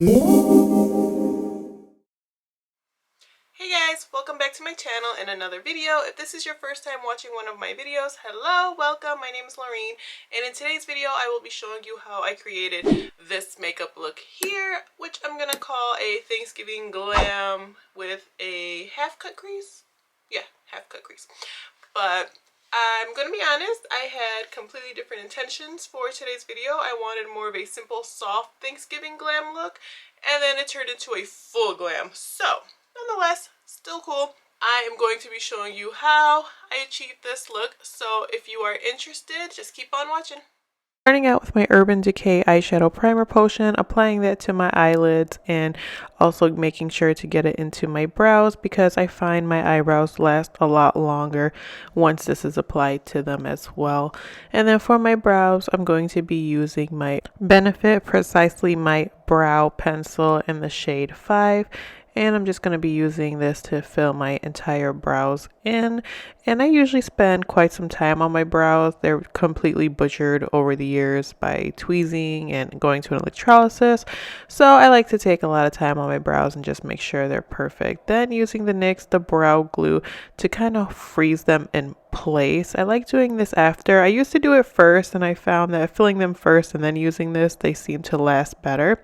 Hey guys, welcome back to my channel and another video. If this is your first time watching one of my videos, hello, welcome. My name is Lorrien, and in today's video I will be showing you how I created this makeup look here, which I'm gonna call a Thanksgiving glam with a half cut crease. Yeah, half cut crease. But I'm gonna be honest, I had completely different intentions for today's video. I wanted more of a simple, soft Thanksgiving glam look, and then it turned into a full glam. So nonetheless, still cool. I am going to be showing you how I achieved this look, so if you are interested, just keep on watching. Starting out with my Urban Decay eyeshadow primer potion, applying that to my eyelids and also making sure to get it into my brows because I find my eyebrows last a lot longer once this is applied to them as well. And then for my brows, I'm going to be using my Benefit Precisely My Brow Pencil in the shade 5. And I'm just going to be using this to fill my entire brows in. And I usually spend quite some time on my brows. They're completely butchered over the years by tweezing and going to an electrolysis. So I like to take a lot of time on my brows and just make sure they're perfect. Then using the NYX, the brow glue, to kind of freeze them in place. I like doing this after. I used to do it first, and I found that filling them first and then using this, they seem to last better.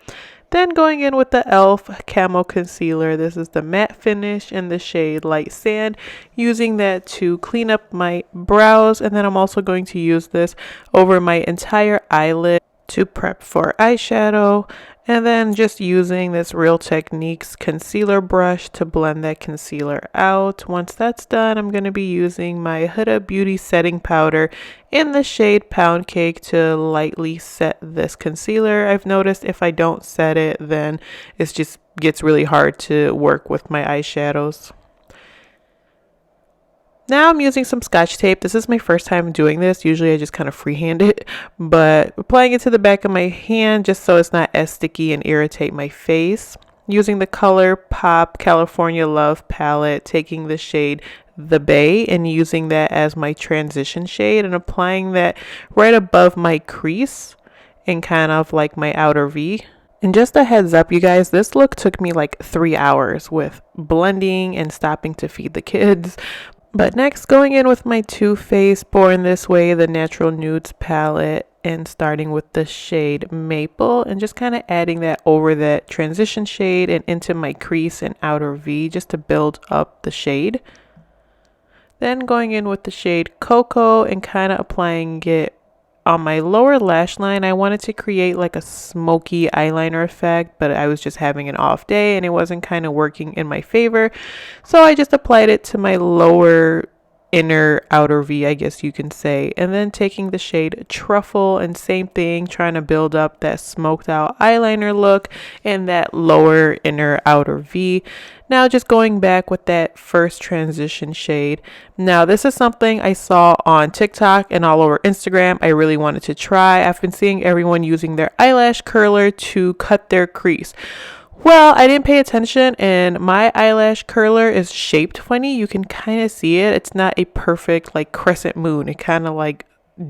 Then going in with the e.l.f. Camo Concealer. This is the matte finish in the shade Light Sand. Using that to clean up my brows. And then I'm also going to use this over my entire eyelid to prep for eyeshadow. And then just using this Real Techniques concealer brush to blend that concealer out. Once that's done, I'm going to be using my Huda Beauty setting powder in the shade Pound Cake to lightly set this concealer. I've noticed if I don't set it, then it just gets really hard to work with my eyeshadows. Now I'm using some Scotch tape. This is my first time doing this. Usually I just kind of freehand it, but applying it to the back of my hand just so it's not as sticky and irritate my face. Using the ColourPop California Love palette, taking the shade The Bay and using that as my transition shade and applying that right above my crease and kind of like my outer V. And just a heads up, you guys, this look took me like 3 hours with blending and stopping to feed the kids. But next, going in with my Too Faced Born This Way, the Natural Nudes palette, and starting with the shade Maple, and just kind of adding that over that transition shade and into my crease and outer V just to build up the shade. Then going in with the shade Cocoa and kind of applying it on my lower lash line. I wanted to create like a smoky eyeliner effect, but I was just having an off day and it wasn't kind of working in my favor. So I just applied it to my lower inner outer V, I guess you can say. And then taking the shade Truffle and same thing, trying to build up that smoked out eyeliner look and that lower inner outer V. Now just going back with that first transition shade. Now this is something I saw on TikTok and all over Instagram. I really wanted to try. I've been seeing everyone using their eyelash curler to cut their crease. Well, I didn't pay attention and my eyelash curler is shaped funny. You can kind of see it. It's not a perfect like crescent moon. It kind of like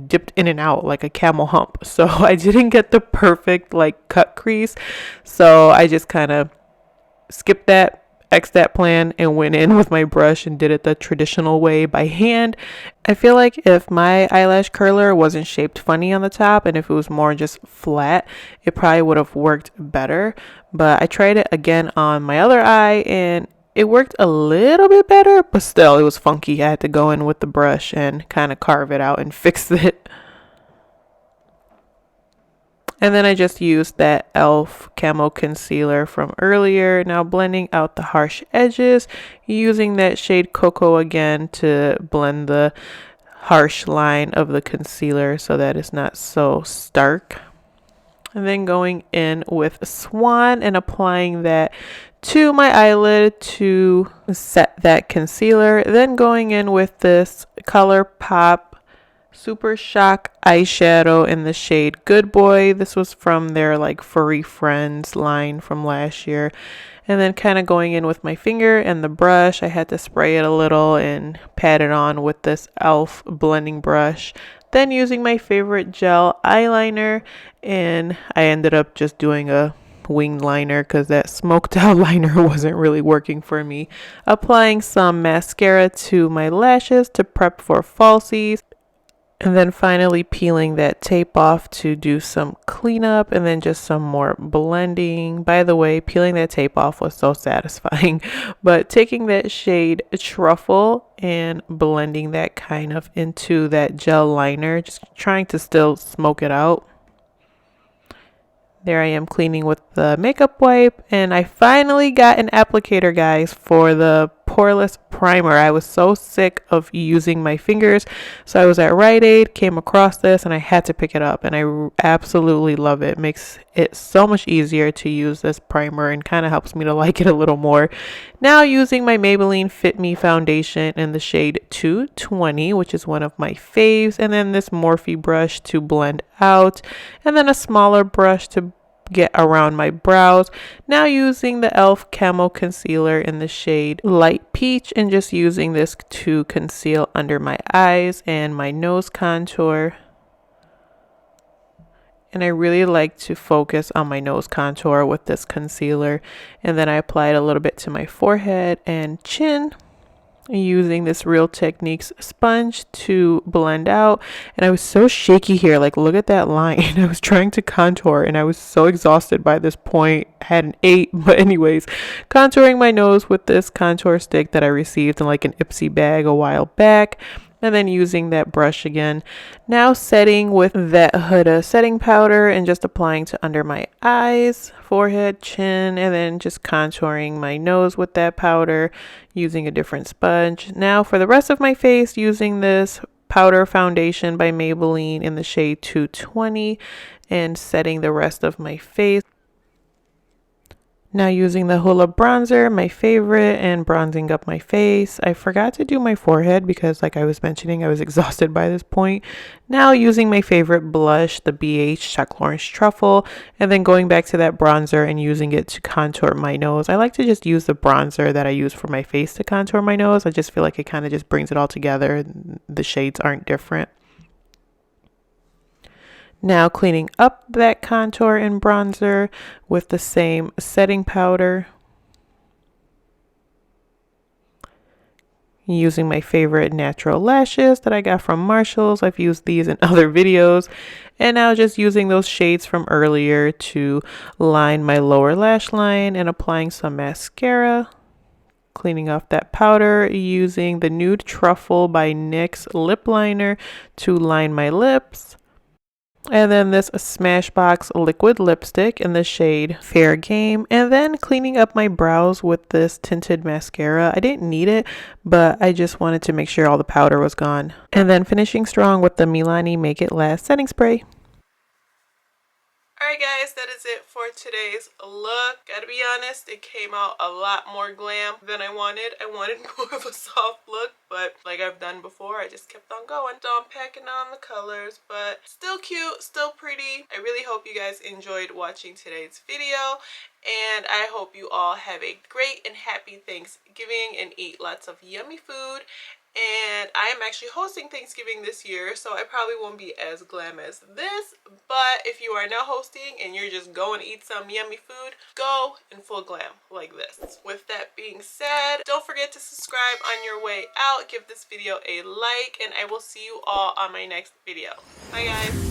dipped in and out like a camel hump. So I didn't get the perfect like cut crease. So I just kind of skipped that, X'd that plan, and went in with my brush and did it the traditional way by hand. I feel like if my eyelash curler wasn't shaped funny on the top and if it was more just flat, it probably would have worked better. But I tried it again on my other eye and it worked a little bit better, but still it was funky. I had to go in with the brush and kind of carve it out and fix it. And then I just used that e.l.f. Camo Concealer from earlier. Now blending out the harsh edges, using that shade Cocoa again to blend the harsh line of the concealer so that it's not so stark. And then going in with Swan and applying that to my eyelid to set that concealer. Then going in with this ColourPop Super Shock eyeshadow in the shade Good Boy. This was from their like Furry Friends line from last year. And then kind of going in with my finger and the brush. I had to spray it a little and pat it on with this e.l.f. blending brush. Then using my favorite gel eyeliner, and I ended up just doing a wing liner because that smoked out liner wasn't really working for me. Applying some mascara to my lashes to prep for falsies. And then finally peeling that tape off to do some cleanup and then just some more blending. By the way, peeling that tape off was so satisfying. But taking that shade Truffle and blending that kind of into that gel liner, just trying to still smoke it out. There I am cleaning with the makeup wipe, and I finally got an applicator, guys, for the poreless primer. I was so sick of using my fingers, so I was at Rite Aid, came across this, and I had to pick it up, and I absolutely love it. It makes it so much easier to use this primer and kind of helps me to like it a little more. Now using my Maybelline Fit Me foundation in the shade 220, which is one of my faves, and then this Morphe brush to blend out, and then a smaller brush to get around my brows. Now using the e.l.f. Camo Concealer in the shade Light Peach and just using this to conceal under my eyes and my nose contour. And I really like to focus on my nose contour with this concealer. And then I apply it a little bit to my forehead and chin, using this Real Techniques sponge to blend out. And I was so shaky here, like look at that line. I was trying to contour and I was so exhausted by this point. I had an 8, but anyways, contouring my nose with this contour stick that I received in like an Ipsy bag a while back, and then using that brush again. Now setting with that Huda setting powder and just applying to under my eyes, forehead, chin, and then just contouring my nose with that powder using a different sponge. Now for the rest of my face, using this powder foundation by Maybelline in the shade 220 and setting the rest of my face. Now using the Hoola bronzer, my favorite, and bronzing up my face. I forgot to do my forehead because like I was mentioning, I was exhausted by this point. Now using my favorite blush, the BH Chuck Lawrence Truffle, and then going back to that bronzer and using it to contour my nose. I like to just use the bronzer that I use for my face to contour my nose. I just feel like it kind of just brings it all together. The shades aren't different. Now cleaning up that contour and bronzer with the same setting powder. Using my favorite natural lashes that I got from Marshall's. I've used these in other videos. And now just using those shades from earlier to line my lower lash line and applying some mascara. Cleaning off that powder, using the Nude Truffle by NYX lip liner to line my lips. And then this Smashbox liquid lipstick in the shade Fair Game. And then cleaning up my brows with this tinted mascara. I didn't need it, but I just wanted to make sure all the powder was gone. And then finishing strong with the Milani Make It Last setting spray. Alright guys, that is it for today's look. Gotta be honest, it came out a lot more glam than I wanted. I wanted more of a soft look, but like I've done before, I just kept on going. So I'm packing on the colors, but still cute, still pretty. I really hope you guys enjoyed watching today's video, and I hope you all have a great and happy Thanksgiving and eat lots of yummy food. And I am actually hosting Thanksgiving this year, so I probably won't be as glam as this, but if you are now hosting and you're just going to eat some yummy food, go in full glam like this. With that being said, don't forget to subscribe on your way out, give this video a like, and I will see you all on my next video. Bye guys.